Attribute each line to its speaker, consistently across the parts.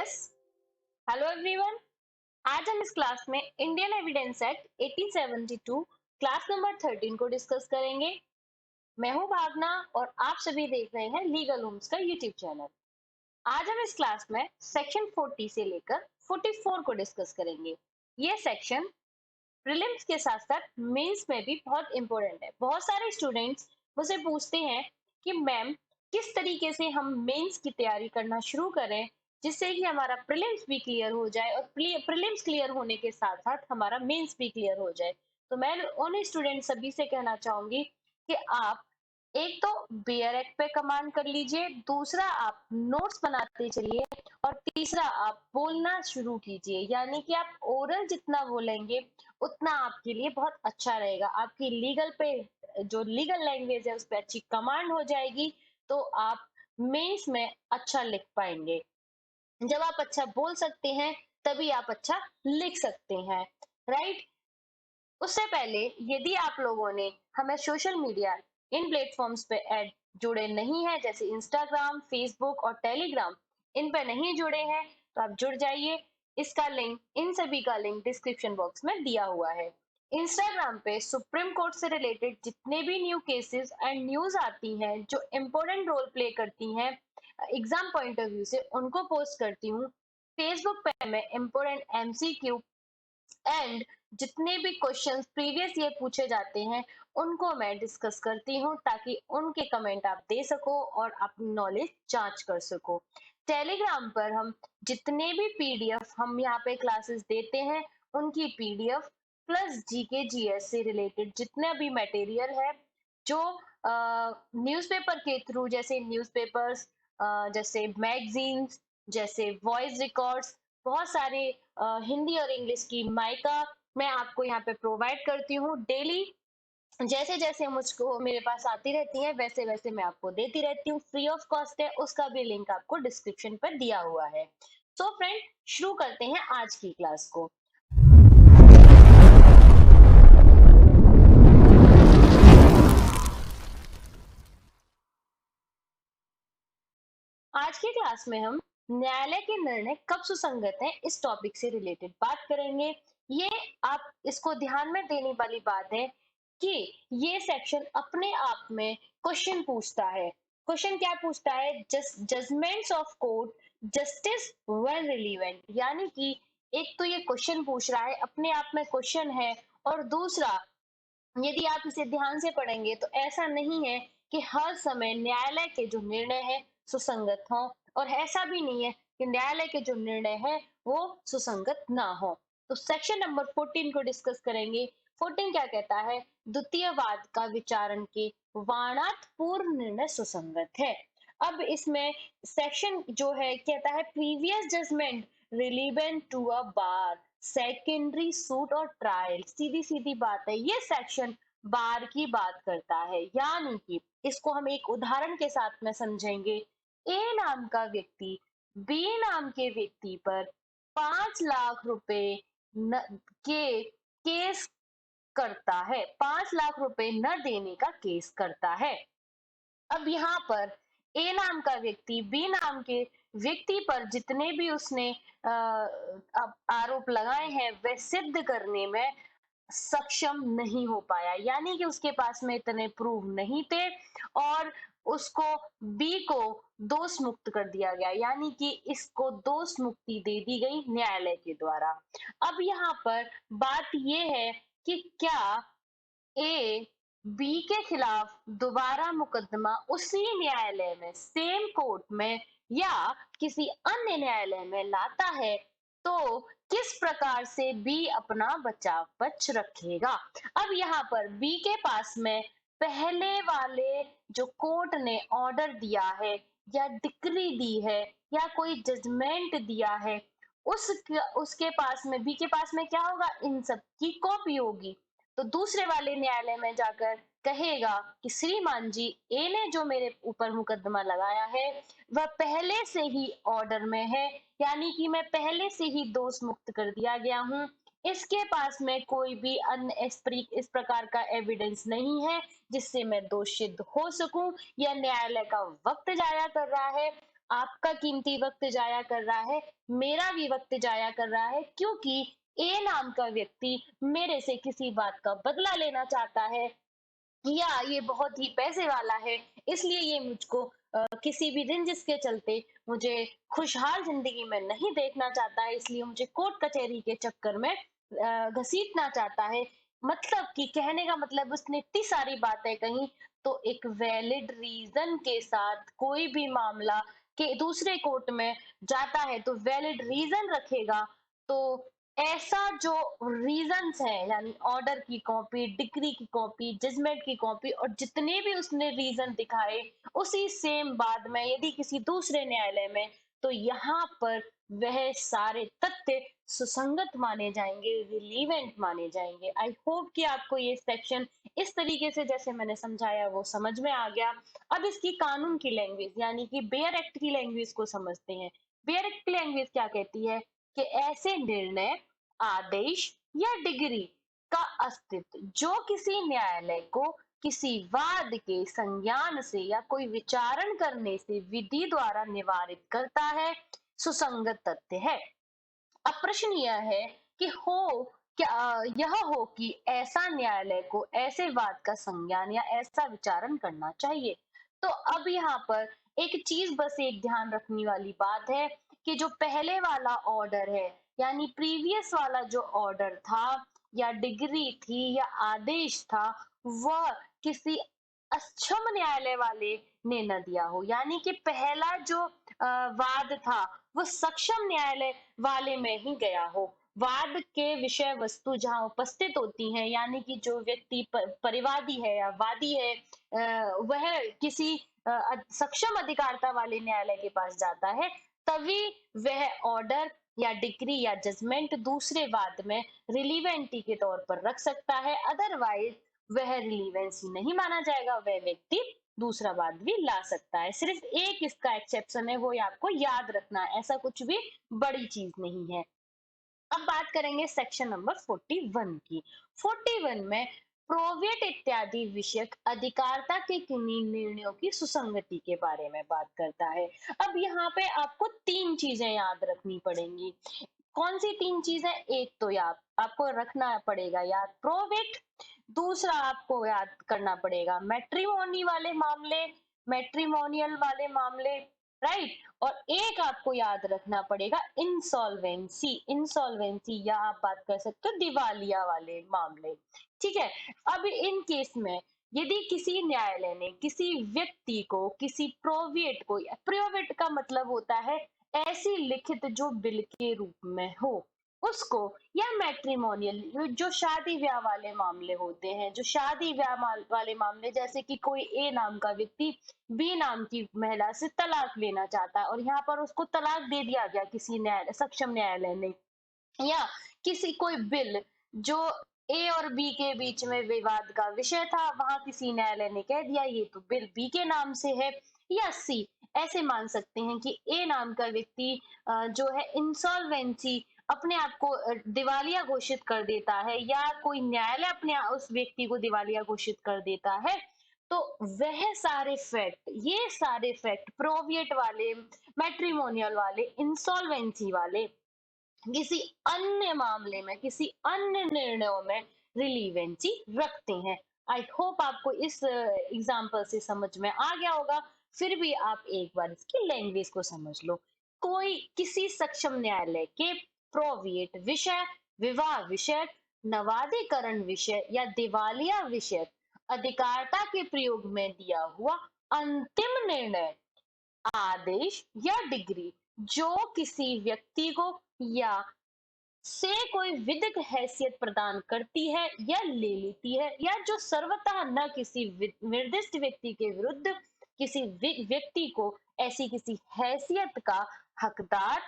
Speaker 1: Yes. Hello everyone. आज हम इस क्लास में Indian evidence act 1872 class number 13 को डिस्कस करेंगे। मैं हूं भावना और आप सभी देख रहे हैं लीगल होम्स का यूट्यूब चैनल। आज हम इस क्लास में सेक्शन 40 से लेकर 44 को डिस्कस करेंगे। ये सेक्शन प्रीलिम्स के साथ साथ मेंस में भी बहुत इंपॉर्टेंट है। बहुत सारे स्टूडेंट्स मुझे पूछते हैं कि मैम किस तरीके से हम मेंस की तैयारी करना शुरू करें जिससे कि हमारा प्रीलिम्स भी क्लियर हो जाए और प्रीलिम्स क्लियर होने के साथ साथ हमारा मेंस भी क्लियर हो जाए। तो मैं उन स्टूडेंट सभी से कहना चाहूंगी कि आप एक तो बेयर एक्ट पे कमांड कर लीजिए, दूसरा आप नोट्स बनाते चलिए और तीसरा आप बोलना शुरू कीजिए। यानी कि आप ओरल जितना बोलेंगे उतना आपके लिए बहुत अच्छा रहेगा। आपकी लीगल पे जो लीगल लैंग्वेज है उस पर अच्छी कमांड हो जाएगी, तो आप मेंस में अच्छा लिख पाएंगे। जब आप अच्छा बोल सकते हैं तभी आप अच्छा लिख सकते हैं, राइट। उससे पहले यदि आप लोगों ने हमें सोशल मीडिया इन प्लेटफॉर्म्स पे ऐड जुड़े नहीं है, जैसे इंस्टाग्राम, फेसबुक और टेलीग्राम, इन पे नहीं जुड़े हैं तो आप जुड़ जाइए। इसका लिंक, इन सभी का लिंक डिस्क्रिप्शन बॉक्स में दिया हुआ है। इंस्टाग्राम पे सुप्रीम कोर्ट से रिलेटेड जितने भी न्यू केसेस एंड न्यूज आती हैं जो इम्पोर्टेंट रोल प्ले करती हैं एग्जाम पॉइंट ऑफ व्यू से, उनको पोस्ट करती हूँ। फेसबुक पे मैं इम्पोर्टेंट एमसीक्यू एंड जितने भी क्वेश्चंस प्रीवियस ईयर पूछे जाते हैं उनको मैं डिस्कस करती हूँ ताकि उनके कमेंट आप दे सको और अपनी नॉलेज जांच कर सको। टेलीग्राम पर हम जितने भी पीडीएफ हम यहाँ पे क्लासेस देते हैं उनकी पीडीएफ प्लस जीके जीएस से रिलेटेड जितने भी मटेरियल है जो न्यूज़पेपर के थ्रू, जैसे न्यूज़पेपर्स, जैसे मैगजीन्स, जैसे वॉइस रिकॉर्ड्स, बहुत सारे हिंदी और इंग्लिश की माइका मैं आपको यहाँ पे प्रोवाइड करती हूँ डेली। जैसे जैसे मुझको मेरे पास आती रहती है वैसे वैसे मैं आपको देती रहती हूँ। फ्री ऑफ कॉस्ट है, उसका भी लिंक आपको डिस्क्रिप्शन पर दिया हुआ है। सो फ्रेंड, शुरू करते हैं आज की क्लास को। आज की क्लास में हम न्यायालय के निर्णय कब सुसंगत हैं इस टॉपिक से रिलेटेड बात करेंगे। ये आप इसको ध्यान में देने वाली बात है कि ये सेक्शन अपने आप में क्वेश्चन पूछता है। क्वेश्चन क्या पूछता है? Judgements of court, justice when relevant. यानी कि एक तो ये क्वेश्चन पूछ रहा है, अपने आप में क्वेश्चन है, और दूसरा यदि आप इसे ध्यान से पढ़ेंगे तो ऐसा नहीं है कि हर समय न्यायालय के जो निर्णय है सुसंगत हो, और ऐसा भी नहीं है कि न्यायालय के जो निर्णय है वो सुसंगत ना हो। तो सेक्शन नंबर 14 को डिस्कस करेंगे। 14 क्या कहता है? द्वितीय वाद का विचारण के वाणात पूर्व निर्णय सुसंगत है। अब इसमें सेक्शन जो है कहता है previous judgment relevant to a bar, secondary suit और ट्रायल। सीधी सीधी बात है, ये सेक्शन बार की बात करता है। यानी कि इसको हम एक उदाहरण के साथ में समझेंगे। ए नाम का व्यक्ति बी नाम के व्यक्ति पर 5 लाख रुपए के केस करता है, 5 लाख रुपए न देने का केस करता है। अब यहाँ पर ए नाम का व्यक्ति बी नाम के व्यक्ति पर जितने भी उसने आरोप लगाए हैं वह सिद्ध करने में सक्षम नहीं हो पाया। यानी कि उसके पास में इतने प्रूफ नहीं थे और उसको बी को दोष मुक्त कर दिया गया। यानी कि इसको दोष मुक्ति दे दी गई न्यायालय के द्वारा। अब यहाँ पर बात यह है कि क्या ए बी के खिलाफ दोबारा मुकदमा उसी न्यायालय में, सेम कोर्ट में या किसी अन्य न्यायालय में लाता है तो किस प्रकार से बी अपना बचाव पक्ष रखेगा। अब यहाँ पर बी के पास में पहले वाले जो कोर्ट ने ऑर्डर दिया है या डिक्री दी है या कोई जजमेंट दिया है, उस उसके पास में, बी के पास में क्या होगा? इन सब की कॉपी होगी। तो दूसरे वाले न्यायालय में जाकर कहेगा कि श्रीमान जी, ए ने जो मेरे ऊपर मुकदमा लगाया है वह पहले से ही ऑर्डर में है, यानी कि मैं पहले से ही दोष मुक्त कर दिया गया हूँ। इसके पास में कोई भी अन्य इस प्रकार का एविडेंस नहीं है जिससे मैं दोषित हो सकूं। यह न्यायालय का वक्त जाया कर रहा है। आपका कीमती वक्त जाया कर रहा है, मेरा भी वक्त जाया कर रहा है, क्योंकि ए नाम का व्यक्ति मेरे से किसी बात का बदला लेना चाहता है, या ये बहुत ही पैसे वाला है, इसलिए ये मुझको किसी भी रंजिश के चलते मुझे खुशहाल जिंदगी में नहीं देखना चाहता है, इसलिए मुझे कोर्ट कचहरी के चक्कर में घसीटना चाहता है। मतलब कि कहने का मतलब उसने इतनी सारी बातें कही, तो एक वैलिड रीजन के साथ कोई भी मामला के दूसरे कोर्ट में जाता है तो वैलिड रीजन रखेगा। तो ऐसा जो रीजंस हैं, यानी ऑर्डर की कॉपी, डिक्री की कॉपी, जजमेंट की कॉपी और जितने भी उसने रीजन दिखाए, उसी सेम बाद में यदि किसी दूसरे न्यायालय में, तो यहाँ पर वह सारे तथ्य सुसंगत माने जाएंगे, रिलीवेंट माने जाएंगे। आई होप कि आपको ये सेक्शन इस तरीके से जैसे मैंने समझाया वो समझ में आ गया। अब इसकी कानून की लैंग्वेज यानी कि बेयर एक्ट की लैंग्वेज को समझते हैं। बेयर एक्ट की लैंग्वेज क्या कहती है कि ऐसे निर्णय, आदेश या डिग्री का अस्तित्व जो किसी न्यायालय को किसी वाद के संज्ञान से या कोई विचारण करने से विधि द्वारा निवारित करता है, सुसंगत तथ्य है। अब प्रश्न यह है कि यह हो कि ऐसा न्यायालय को ऐसे वाद का संज्ञान या ऐसा विचारण करना चाहिए। तो अब यहाँ पर एक चीज बस एक ध्यान रखने वाली बात है कि जो पहले वाला ऑर्डर है, यानी प्रीवियस वाला जो ऑर्डर था या डिग्री थी या आदेश था, वह किसी अक्षम न्यायालय वाले ने न दिया हो, यानी कि पहला जो वाद था वो सक्षम न्यायालय वाले में ही गया हो। वाद के विषय वस्तु जहाँ उपस्थित होती हैं, यानी कि जो व्यक्ति परिवादी है या वादी है, वह किसी सक्षम अधिकारता वाले न्यायालय के पास जाता है, तभी वह ऑर्डर या डिक्री या जजमेंट दूसरे वाद में रिलीवेंटी के तौर पर रख सकता है। अदरवाइज वह रिलीवेंसी नहीं माना जाएगा, वह व्यक्ति दूसरा वाद भी ला सकता है। सिर्फ एक इसका एक्सेप्शन है, वो ये आपको याद रखना है, ऐसा कुछ भी बड़ी चीज नहीं है। अब बात करेंगे सेक्शन नंबर 41 की। 41 में प्रोविएट इत्यादि विषयक अधिकारिता के किन्हीं निर्णयों की सुसंगति के बारे में बात करता है। अब यहाँ पे आपको तीन चीजें याद रखनी पड़ेंगी। कौन सी तीन चीजें? एक तो याद आपको रखना पड़ेगा याद प्रोविट, दूसरा आपको याद करना पड़ेगा मैट्रिमोनी वाले मामले, मैट्रिमोनियल वाले मामले, राइट। और एक आपको याद रखना पड़ेगा इंसॉल्वेंसी, इंसॉल्वेंसी या आप बात कर सकते हो दिवालिया वाले मामले। ठीक है। अब इन केस में यदि किसी न्यायालय ने किसी व्यक्ति को किसी प्रोविएट को, प्रोविएट का मतलब होता है ऐसी लिखित जो बिल के रूप में हो उसको, या मैट्रिमोनियल जो शादी ब्याह वाले मामले होते हैं, जो शादी ब्याह वाले मामले, जैसे कि कोई ए नाम का व्यक्ति बी नाम की महिला से तलाक लेना चाहता है और यहाँ पर उसको तलाक दे दिया गया किसी न्यायालय, सक्षम न्यायालय ने, या किसी कोई बिल जो ए और बी के बीच में विवाद का विषय था, वहां किसी न्यायालय ने कह दिया ये तो बिल बी के नाम से है, या सी ऐसे मान सकते हैं कि ए नाम का व्यक्ति जो है इंसॉल्वेंसी अपने आप को दिवालिया घोषित कर देता है, या कोई न्यायालय अपने उस व्यक्ति को दिवालिया घोषित कर देता है। तो वह सारे फैक्ट, ये सारे फैक्ट प्रोविएट वाले, मैट्रिमोनियल वाले, इंसॉल्वेंसी वाले किसी अन्य मामले में, किसी अन्य निर्णयों में रिलीवेंसी रखते हैं। आई होप आपको इस एग्जाम्पल से समझ में आ गया होगा। फिर भी आप एक बार इसकी लैंग्वेज को समझ लो। कोई किसी सक्षम न्यायालय के प्रोविएट विषय, विवाह विषय, नवाधिकरण विषय या दिवालिया विषय अधिकारिता के प्रयोग में दिया हुआ अंतिम निर्णय, आदेश या डिग्री जो किसी व्यक्ति को या से कोई विधिक हैसियत प्रदान करती है या ले लेती है, या जो सर्वतः न किसी निर्दिष्ट व्यक्ति के विरुद्ध किसी व्यक्ति को ऐसी किसी हैसियत का हकदार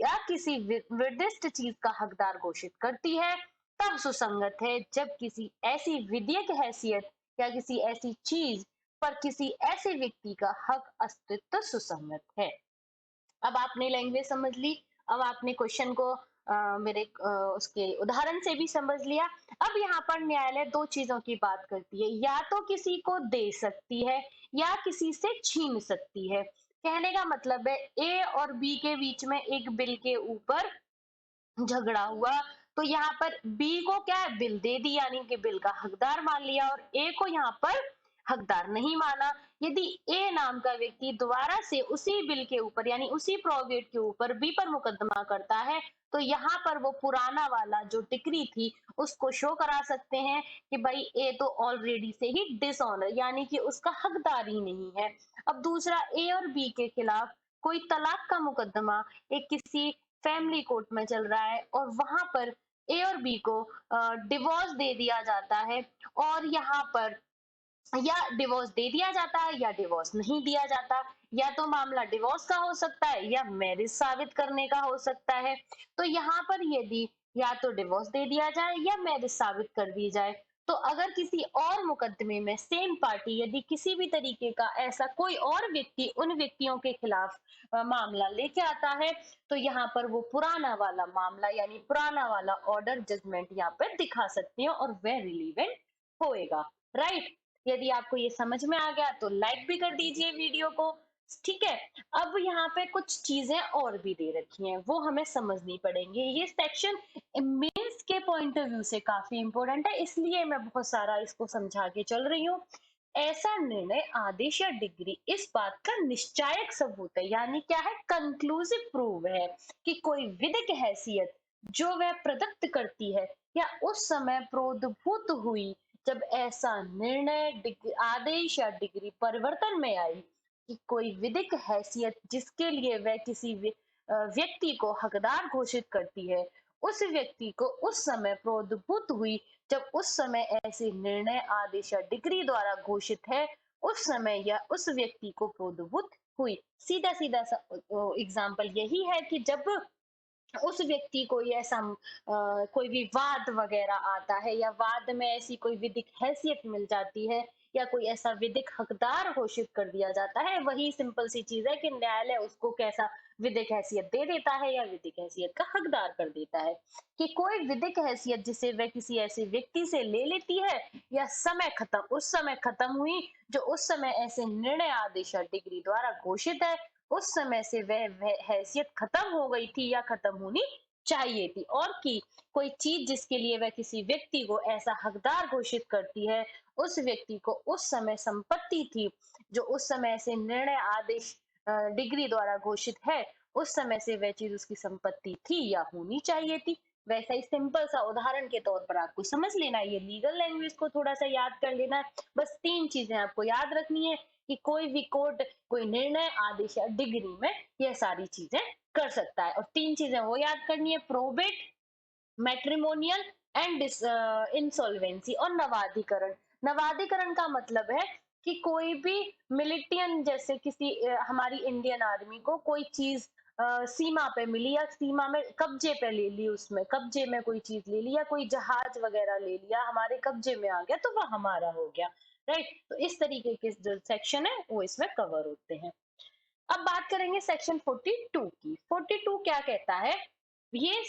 Speaker 1: या किसी निर्दिष्ट चीज का हकदार घोषित करती है, तब सुसंगत है जब किसी ऐसी विधिक हैसियत या किसी ऐसी चीज पर किसी ऐसे व्यक्ति का हक अस्तित्व सुसंगत है। अब आपने लैंग्वेज समझ ली, अब आपने क्वेश्चन को मेरे उसके उदाहरण से भी समझ लिया। अब यहाँ पर न्यायालय दो चीजों की बात करती है, या तो किसी को दे सकती है या किसी से छीन सकती है। कहने का मतलब है ए और बी के बीच में एक बिल के ऊपर झगड़ा हुआ, तो यहाँ पर बी को क्या है, बिल दे दी, यानी कि बिल का हकदार मान लिया, और ए को यहाँ पर हकदार नहीं माना। यदि ए नाम का व्यक्ति दोबारा से उसी बिल के ऊपर यानी उसी प्रोविएट के ऊपर बी पर मुकदमा करता है, तो यहाँ पर वो पुराना वाला जो डिक्री थी उसको शो करा सकते हैं कि भाई ए तो ऑलरेडी से ही डिसऑनर यानी कि उसका हकदार ही नहीं है। अब दूसरा, ए और बी के खिलाफ कोई तलाक का मुकदमा एक किसी फैमिली कोर्ट में चल रहा है, और वहां पर ए और बी को डिवोर्स दे दिया जाता है, और यहाँ पर या डिवोर्स दे दिया जाता है या डिवोर्स नहीं दिया जाता, या तो मामला डिवोर्स का हो सकता है या मैरिज साबित करने का हो सकता है। तो यहाँ पर यदि या तो डिवोर्स दे दिया जाए या मैरिज साबित कर दी जाए, तो अगर किसी और मुकदमे में सेम पार्टी यदि किसी भी तरीके का ऐसा कोई और व्यक्ति उन व्यक्तियों के खिलाफ मामला लेके आता है, तो यहाँ पर वो पुराना वाला मामला यानी पुराना वाला ऑर्डर जजमेंट यहाँ पर दिखा सकते हैं और वह रिलीवेंट होएगा। राइट। यदि आपको ये समझ में आ गया तो लाइक भी कर दीजिए वीडियो को। ठीक है। अब यहाँ पे कुछ चीजें और भी दे रखी हैं, वो हमें समझनी पड़ेंगी। ये सेक्शन मेंस के पॉइंट ऑफ व्यू से काफी इंपॉर्टेंट है, इसलिए मैं बहुत सारा इसको समझा के चल रही हूँ। ऐसा निर्णय, आदेश या डिग्री इस बात का निश्चायक सबूत है, यानी क्या है, कंक्लूसिव प्रूव है कि कोई विधिक हैसियत जो वह प्रदत्त करती है या उस समय प्रोद्भूत हुई जब ऐसा निर्णय, आदेश या डिग्री परिवर्तन में आई, कि कोई विधिक हैसियत जिसके लिए वह किसी व्यक्ति को हकदार घोषित करती है, उस व्यक्ति को उस समय प्रोद्भूत हुई जब उस समय ऐसे निर्णय, आदेश या डिग्री द्वारा घोषित है, उस समय या उस व्यक्ति को प्रोद्भूत हुई। सीधा सीधा सा एग्जाम्पल यही है कि जब उस व्यक्ति को ये ऐसा कोई भी वाद वगैरह आता है या वाद में ऐसी कोई विधिक हैसियत मिल जाती है या कोई ऐसा विधिक हकदार घोषित कर दिया जाता है, वही सिंपल सी चीज है कि न्यायालय उसको कैसा विधिक हैसियत दे देता है या विधिक हैसियत का हकदार कर देता है। कि कोई विधिक हैसियत जिसे वह किसी ऐसे व्यक्ति से ले लेती है या समय खत्म उस समय खत्म हुई जो उस समय ऐसे निर्णय, आदेश या डिग्री द्वारा घोषित है, उस समय से वह हैसियत खत्म हो गई थी या खत्म होनी चाहिए थी, और कि कोई चीज जिसके लिए वह किसी व्यक्ति को ऐसा हकदार घोषित करती है, उस व्यक्ति को उस समय संपत्ति थी जो उस समय से निर्णय, आदेश, डिग्री द्वारा घोषित है, उस समय से वह चीज उसकी संपत्ति थी या होनी चाहिए थी। वैसा ही सिंपल सा उदाहरण के तौर पर आपको समझ लेना है, ये लीगल लैंग्वेज को थोड़ा सा याद कर लेना है। बस 3 चीजें आपको याद रखनी है कि कोई भी कोर्ट कोई निर्णय, आदेश या डिग्री में ये सारी चीजें कर सकता है, और 3 चीजें वो याद करनी है, प्रोबेट, मैट्रिमोनियल एंड इंसॉल्वेंसी और नवाधिकरण। नवाधिकरण का मतलब है कि कोई भी मिलिटियन जैसे किसी हमारी इंडियन आर्मी को कोई चीज सीमा पे मिली या सीमा में कब्जे पे ले ली, उसमें कब्जे में कोई चीज ले ली या कोई जहाज वगैरह ले लिया, हमारे कब्जे में आ गया तो वह हमारा हो गया। राइट। तो इस तरीके के जो सेक्शन है वो इसमें कवर होते हैं। अब बात करेंगे सेक्शन 42 की। 42 क्या कहता है, ये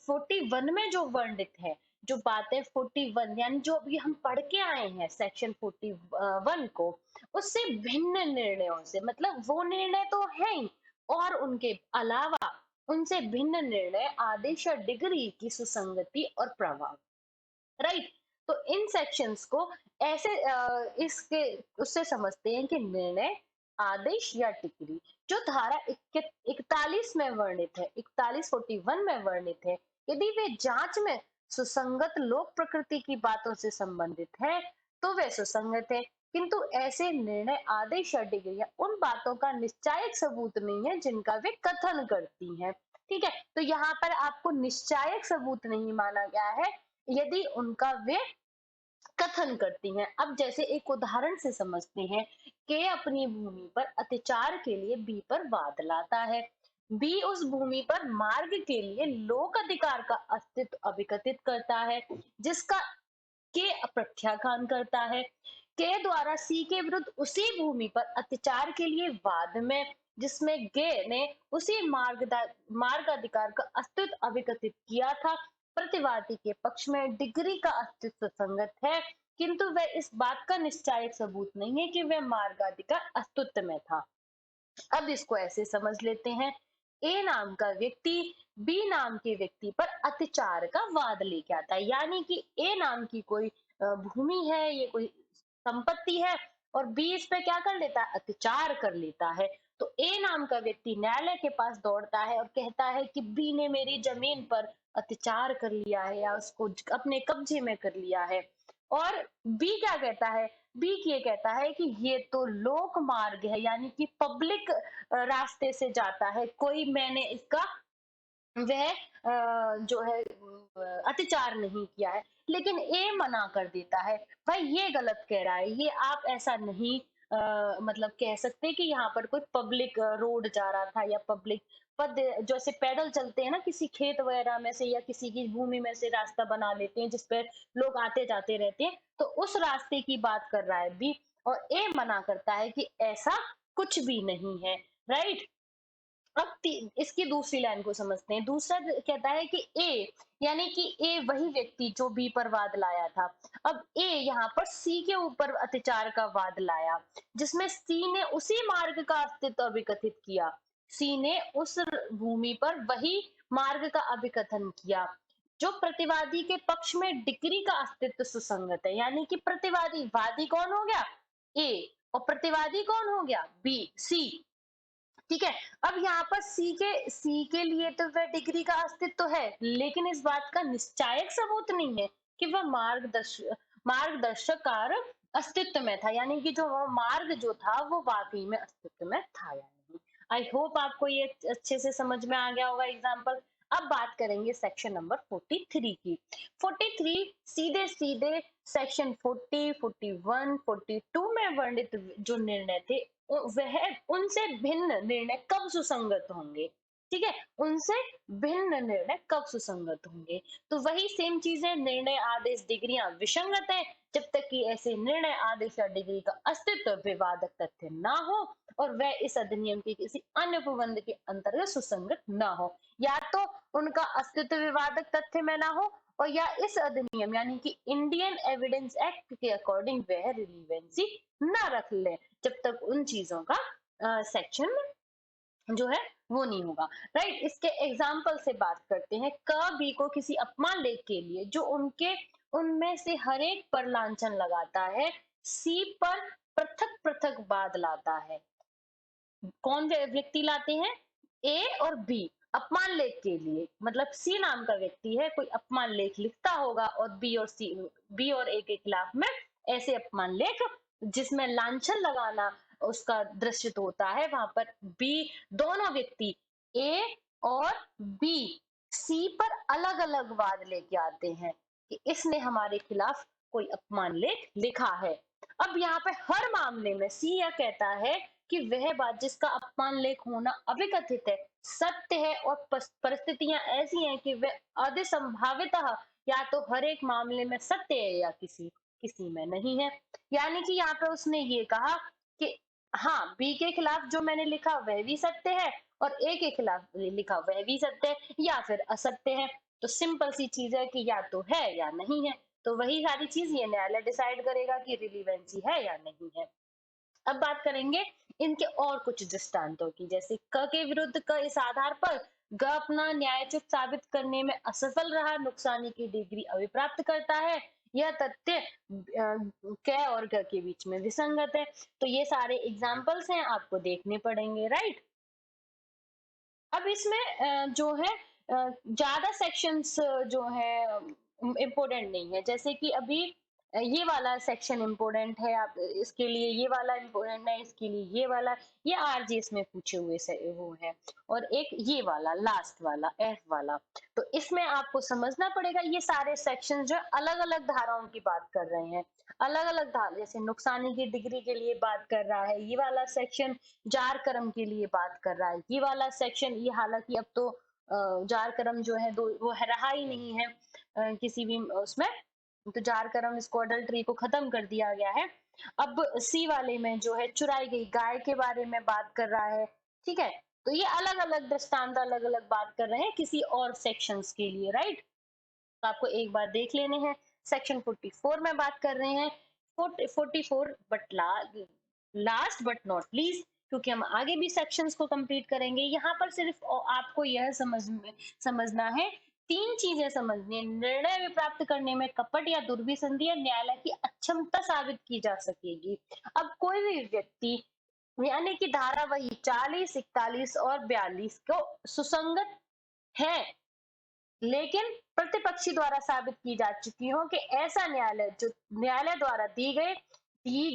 Speaker 1: 41 में जो वर्णित है, जो बातें 41 यानी जो अभी हम पढ़ के आए हैं सेक्शन 41 को, उससे भिन्न निर्णयों से, मतलब वो निर्णय तो है ही और उनके अलावा उनसे भिन्न निर्णय, आदेश और डिग्री की सुसंगति और प्रभाव। राइट। तो इन सेक्शंस को ऐसे इसके उससे समझते हैं कि निर्णय, आदेश या टिप्पणी जो धारा 41 में वर्णित है, 41 में वर्णित है, यदि वे जांच में सुसंगत लोक प्रकृति की बातों से संबंधित है तो वे सुसंगत है, किंतु ऐसे निर्णय, आदेश या डिग्रियां उन बातों का निश्चायक सबूत नहीं है जिनका वे कथन करती हैं। ठीक है। तो यहाँ पर आपको निश्चायक सबूत नहीं माना गया है यदि उनका वे कथन करती हैं। अब जैसे एक उदाहरण से समझते हैं कि अपनी भूमि पर अत्याचार के लिए बी पर वाद लाता है। बी उस भूमि पर मार्ग के लिए लोक अधिकार का अस्तित्व अभिकथित करता है, जिसका के प्रत्याख्यान करता है। के द्वारा सी के विरुद्ध उसी भूमि पर अत्याचार के लिए वाद में, जिसमें गे ने उसी मार्गाधिकार का अस्तित्व अभिकथित किया था, प्रतिवादी के पक्ष में डिग्री का अस्तित्व संगत है, किंतु वह इस बात का निश्चायक सबूत नहीं है कि वह मार्गाधिकार अस्तित्व में था। अब इसको ऐसे समझ लेते हैं, ए नाम का व्यक्ति बी नाम के व्यक्ति पर अत्याचार का वाद लेके आता है, यानी कि ए नाम की कोई भूमि है, ये कोई संपत्ति है, और बी इस पे क्या कर लेता है, अत्याचार कर लेता है। तो ए नाम का व्यक्ति न्यायालय के पास दौड़ता है और कहता है कि बी ने मेरी जमीन पर अत्याचार कर लिया है या उसको अपने कब्जे में कर लिया है। और बी क्या कहता है, बी ये कहता है कि ये तो लोक मार्ग है, यानी कि पब्लिक रास्ते से जाता है, कोई मैंने इसका वह जो है अत्याचार नहीं किया है। लेकिन ए मना कर देता है, भाई ये गलत कह रहा है, ये आप ऐसा नहीं मतलब कह सकते कि यहाँ पर कोई पब्लिक रोड जा रहा था या पब्लिक पद, जैसे पैदल चलते हैं ना किसी खेत वगैरह में से या किसी की भूमि में से रास्ता बना लेते हैं जिस पर लोग आते जाते रहते हैं, तो उस रास्ते की बात कर रहा है बी। और ए मना करता है कि ऐसा कुछ भी नहीं है, राइट। अब इसकी दूसरी लाइन को समझते हैं। दूसरा कहता है कि ए, यानी कि ए वही व्यक्ति जो बी पर वाद लाया था। अब ए यहाँ पर सी के ऊपर अत्याचार का वाद लाया, जिसमें सी ने उसी मार्ग का अस्तित्व अभिकथित किया। सी ने उस भूमि पर वही मार्ग का अभिकथन किया। जो प्रतिवादी के पक्ष में डिग्री का अस्तित्व सुसंगत है, यानी कि प्रतिवादी, वादी कौन हो गया, ए, और प्रतिवादी कौन हो गया, बी, सी। ठीक है। अब यहाँ पर सी के लिए तो वह डिग्री का अस्तित्व तो है, लेकिन इस बात का निश्चायक सबूत नहीं है कि वह मार्गदर्शक कार्य अस्तित्व में था, यानी कि जो वो मार्ग जो था वो वाकई में अस्तित्व में था या नहीं। आई होप आपको ये अच्छे से समझ में आ गया होगा एग्जाम्पल। अब बात करेंगे सेक्शन नंबर 43 की। 43 सीधे सीधे सेक्शन 40, 41, 42 में वर्णित जो निर्णय थे वह उनसे भिन्न निर्णय कब सुसंगत होंगे। ठीक है, उनसे भिन्न निर्णय कब सुसंगत होंगे। तो वही सेम चीजें, निर्णय आदेश डिग्रियां विसंगत है जब तक कि ऐसे निर्णय आदेश या डिग्री का अस्तित्व विवादक तथ्य ना हो और वह इस अधिनियम के किसी अन्य प्रबंध के अंतर्गत सुसंगत ना हो। या तो उनका अस्तित्व विवादक तथ्य में ना हो, और या इस अधिनियम यानी कि इंडियन एविडेंस एक्ट के अकॉर्डिंग वह रिलीवेंसी ना रख ले, जब तक उन चीजों का सेक्शन जो है वो नहीं होगा। राइट, इसके एग्जाम्पल से बात करते हैं। क बी को किसी अपमान लेख के लिए जो उनके उनमें से हर एक पर लांछन लगाता है, सी पर पृथक पृथक बाद लाता है। कौन व्यक्ति लाते हैं, ए और बी अपमान लेख के लिए, मतलब सी नाम का व्यक्ति है, कोई अपमान लेख लिखता होगा और बी और ए के खिलाफ में ऐसे अपमान लेख जिसमें लांछन लगाना उसका दृश्यत होता है, वहां पर बी, दोनों व्यक्ति ए और बी सी पर अलग अलग वाद लेके आते हैं कि इसने हमारे खिलाफ कोई अपमान लेख लिखा है। अब यहाँ पे हर मामले में सी यह कहता है कि वह बात जिसका अपमान लेख होना अविकथित है सत्य है, और परिस्थितियां ऐसी हैं कि वह अधिसंभावितः या तो हर एक मामले में सत्य है या किसी किसी में नहीं है। यानी कि यहाँ पे उसने ये कहा कि हाँ, बी के खिलाफ जो मैंने लिखा वह भी सत्य है और ए के खिलाफ लिखा वह भी सत्य है या फिर असत्य है। तो सिंपल सी चीज है कि या तो है या नहीं है। तो वही सारी चीज ये न्यायालय डिसाइड करेगा कि रिलीवेंसी है या नहीं है। अब बात करेंगे इनके और कुछ दृष्टांतों की, जैसे क के विरुद्ध क इस आधार पर ग अपना न्यायोचित साबित करने में असफल रहा, नुकसानी की डिग्री अभिप्राप्त करता है, यह तथ्य क और ग के बीच में विसंगत है। तो ये सारे एग्जाम्पल्स हैं, आपको देखने पड़ेंगे, राइट। अब इसमें जो है ज्यादा सेक्शंस जो है इम्पोर्टेंट नहीं है, जैसे कि अभी ये वाला सेक्शन इम्पोर्टेंट है, आप इसके लिए ये वाला इम्पोर्टेंट है, इसके लिए ये वाला, ये आरजीएस में पूछे हुए से वो है। और एक ये वाला लास्ट वाला एफ वाला, तो इसमें आपको समझना पड़ेगा ये सारे सेक्शन जो अलग अलग धाराओं की बात कर रहे हैं। अलग अलग धारा, जैसे नुकसानी की डिग्री के लिए बात कर रहा है ये वाला सेक्शन, जार कर्म के लिए बात कर रहा है ये वाला सेक्शन। ये हालांकि अब तो जार कर्म जो है दो वो रहा ही नहीं है किसी भी उसमें, तो जार कर्म इसको अडल्ट्री को खत्म कर दिया गया है। अब सी वाले में जो है चुराई गई गाय के बारे में बात कर रहा है। ठीक है, तो ये अलग अलग दृष्टांत अलग अलग बात कर रहे हैं किसी और सेक्शंस के लिए, राइट। तो आपको एक बार देख लेने हैं। सेक्शन 44 में बात कर रहे हैं, 44 but last but not least क्योंकि हम आगे भी सेक्शंस को कंप्लीट करेंगे। यहाँ पर सिर्फ आपको यह समझना है, तीन चीजें समझनी है। निर्णय भी प्राप्त करने में कपट या दुर्विसंधि या न्यायालय की अक्षमता साबित की जा सकेगी। अब कोई भी व्यक्ति, यानी कि धारा वही 40, 41 और 42 को सुसंगत है, लेकिन प्रतिपक्षी द्वारा साबित की जा चुकी हो कि ऐसा न्यायालय जो न्यायालय द्वारा दी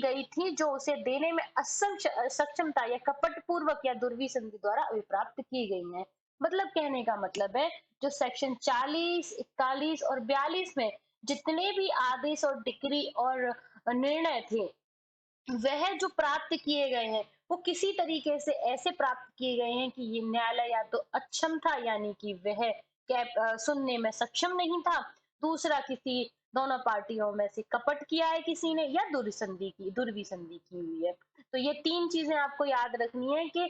Speaker 1: गई थी, जो उसे देने में सक्षमता या कपट पूर्वक या दुर्विसंधि द्वारा अभिप्राप्त की गई है। मतलब कहने का मतलब है, जो सेक्शन 40, 41 और 42 में जितने भी आदेश और डिक्री और निर्णय थे, वह जो प्राप्त किए गए हैं, वो किसी तरीके से ऐसे प्राप्त किए गए हैं कि ये न्यायालय या तो अक्षम था, यानी कि वह सुनने में सक्षम नहीं था। दूसरा, किसी दोनों पार्टियों में से कपट किया है किसी ने, या दुर्विसंधि की हुई है। तो ये तीन चीजें आपको याद रखनी है कि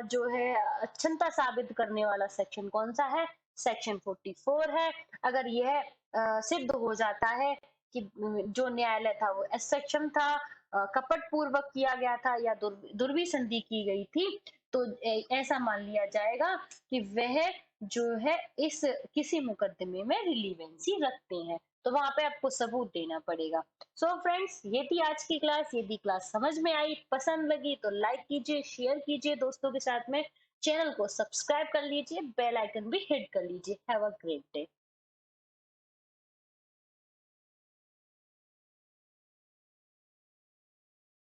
Speaker 1: जो है अक्षमता साबित करने वाला सेक्शन कौन सा है, सेक्शन 44 है। अगर यह सिद्ध हो जाता है कि जो न्यायालय था वो असक्षम था, कपट पूर्वक किया गया था या दुर्विसंधि की गई थी, तो ऐसा मान लिया जाएगा कि वह जो है इस किसी मुकदमे में रिलीवेंसी रखते हैं। तो वहां पे आपको सबूत देना पड़ेगा। सो फ्रेंड्स, ये थी आज की क्लास। यदि क्लास समझ में आई, पसंद लगी, तो लाइक कीजिए, शेयर कीजिए दोस्तों के साथ में, चैनल को सब्सक्राइब कर लीजिए, बेल आइकन भी हिट कर लीजिए। Have a great day.